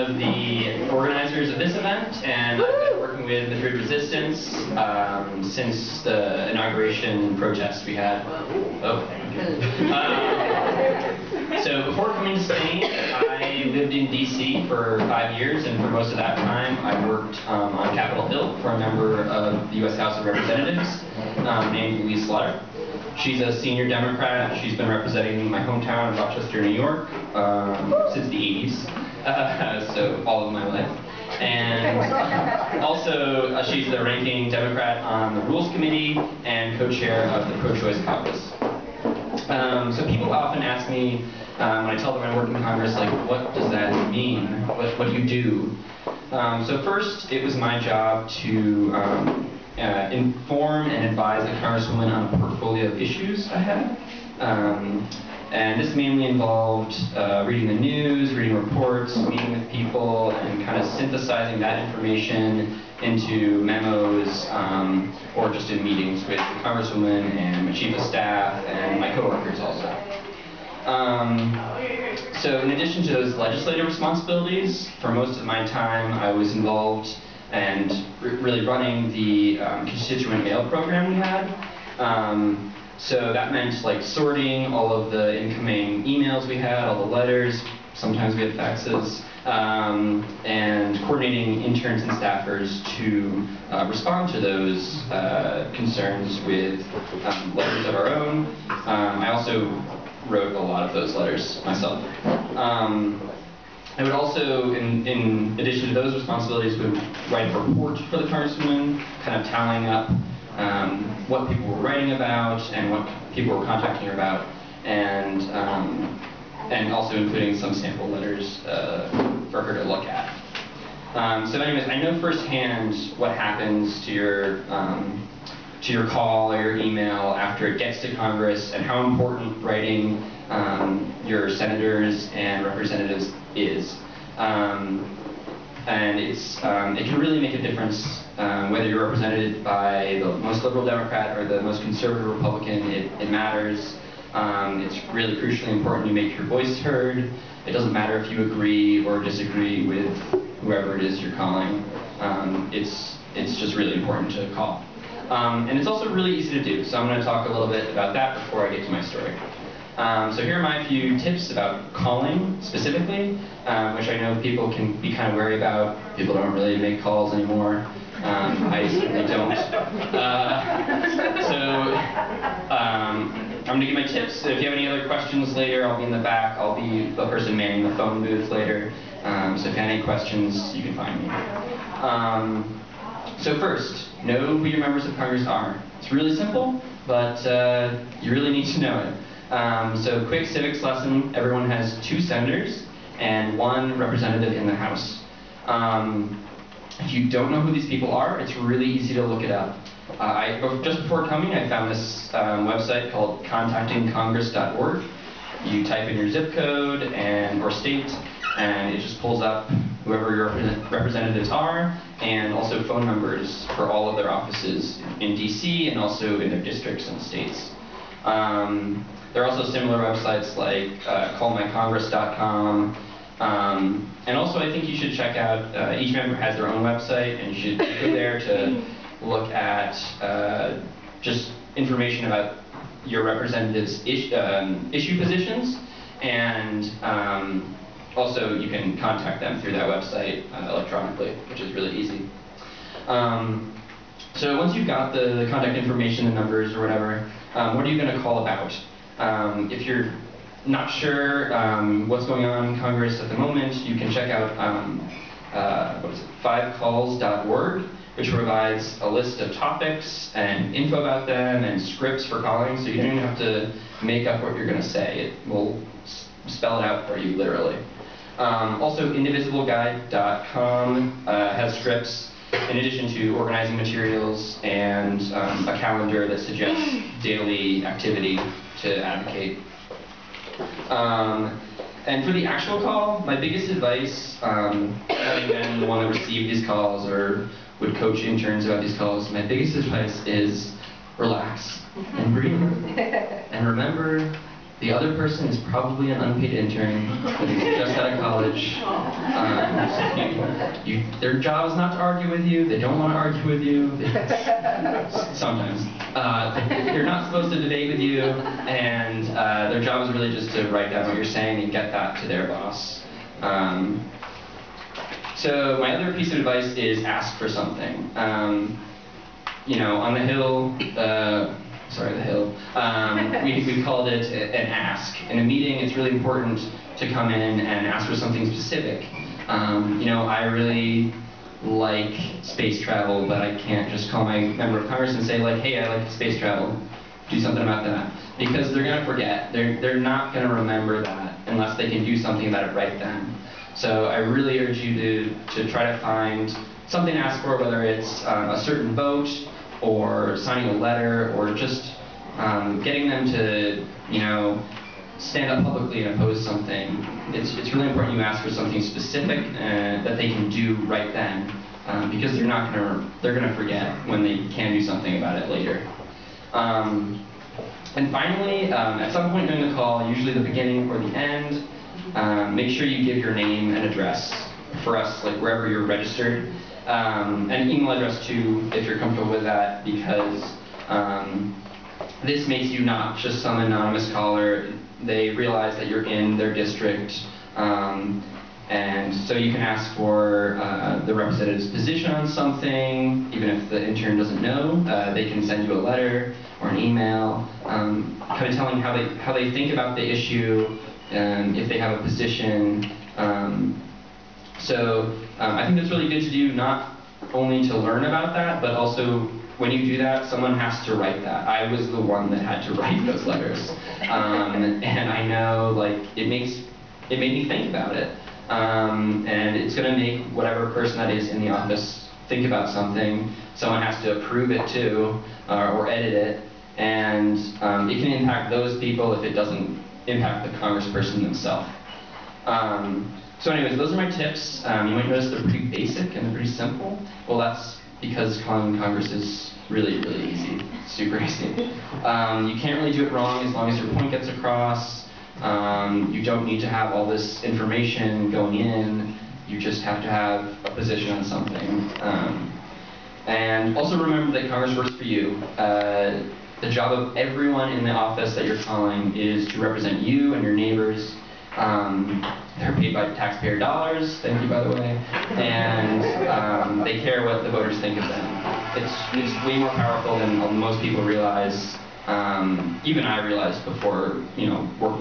of the organizers of this event, and I've been working with Madrid Resistance since the inauguration protest we had. So before coming to Spain, I lived in DC for 5 years, and for most of that time I worked on Capitol Hill for a member of the U.S. House of Representatives named Louise Slaughter. She's a senior Democrat. She's been representing my hometown of Rochester, New York since the 80s, so all of my life. And also, she's the ranking Democrat on the Rules Committee and co-chair of the Pro-Choice Caucus. So people often ask me, when I tell them I work in Congress, like, what does that mean? What do you do? So first, it was my job to inform and advise the Congresswoman on a portfolio of issues I had. And this mainly involved reading the news, reading reports, meeting with people, and kind of synthesizing that information into memos or just in meetings with the Congresswoman and my chief of staff and my coworkers also. So in addition to those legislative responsibilities, for most of my time I was involved and really running the constituent mail program we had. So that meant like sorting all of the incoming emails we had, all the letters, sometimes we had faxes, and coordinating interns and staffers to respond to those concerns with letters of our own. I also wrote a lot of those letters myself. I would also, in addition to those responsibilities, would write a report for the Congresswoman, kind of tallying up what people were writing about and what people were contacting her about, and also including some sample letters for her to look at. So anyways, I know firsthand what happens to your call or your email after it gets to Congress, and how important writing your senators and representatives is. And it can really make a difference whether you're represented by the most liberal Democrat or the most conservative Republican. It matters. It's really crucially important you make your voice heard. It doesn't matter if you agree or disagree with whoever it is you're calling. It's just really important to call. And it's also really easy to do, so I'm going to talk a little bit about that before I get to my story. So here are my few tips about calling specifically, which I know people can be kind of wary about. People don't really make calls anymore. I certainly don't. I'm going to give my tips. If you have any other questions later, I'll be in the back. I'll be the person manning the phone booth later. So if you have any questions, you can find me. So first, know who your members of Congress are. It's really simple, but you really need to know it. So quick civics lesson, everyone has 2 senators and 1 representative in the House. If you don't know who these people are, it's really easy to look it up. Just before coming, I found this website called contactingcongress.org. You type in your zip code or state, and it just pulls up whoever your representatives are, and also phone numbers for all of their offices in DC and also in their districts and states. There are also similar websites like callmycongress.com. And also I think you should check out, each member has their own website, and you should go there to look at just information about your representatives' issue positions, and also you can contact them through that website electronically, which is really easy. So once you've got the contact information, the numbers or whatever, what are you going to call about? If you're not sure what's going on in Congress at the moment, you can check out 5calls.org, which provides a list of topics and info about them and scripts for calling, so you don't even have to make up what you're going to say. It will spell it out for you, literally. Also, indivisibleguide.com has scripts in addition to organizing materials and a calendar that suggests daily activity to advocate. And for the actual call, my biggest advice, having been the one that received these calls or would coach interns about these calls, my biggest advice is relax and breathe. And remember, The other person is probably an unpaid intern that is just out of college. Their job is not to argue with you. They don't want to argue with you. Sometimes. They're not supposed to debate with you, and their job is really just to write down what you're saying and get that to their boss. So my other piece of advice is ask for something. You know, on the Hill, we called it an ask. In a meeting, it's really important to come in and ask for something specific. You know, I really like space travel, but I can't just call my member of Congress and say, like, hey, I like space travel. Do something about that. Because they're going to forget. They're not going to remember that unless they can do something about it right then. So I really urge you to try to find something to ask for, whether it's a certain vote, or signing a letter, or just getting them to, you know, stand up publicly and oppose something. It's really important you ask for something specific that they can do right then, because they're gonna forget when they can do something about it later. And finally, at some point during the call, usually the beginning or the end, make sure you give your name and address. For us, like wherever you're registered. And an email address too, if you're comfortable with that, because this makes you not just some anonymous caller. They realize that you're in their district, and so you can ask for the representative's position on something, even if the intern doesn't know. They can send you a letter or an email, kind of telling how they think about the issue, if they have a position. So I think that's really good to do, not only to learn about that, but also when you do that, someone has to write that. I was the one that had to write those letters. And I know, like, it made me think about it. And it's going to make whatever person that is in the office think about something. Someone has to approve it too, or edit it. And it can impact those people if it doesn't impact the congressperson themselves. So anyways, those are my tips. You might notice they're pretty basic and they're pretty simple. Well, that's because calling Congress is really, really easy. It's super easy. You can't really do it wrong as long as your point gets across. You don't need to have all this information going in. You just have to have a position on something. And also remember that Congress works for you. The job of everyone in the office that you're calling is to represent you and your neighbors. They're paid by taxpayer dollars, thank you by the way, and they care what the voters think of them. It's way more powerful than most people realize, even I realized before, you know, working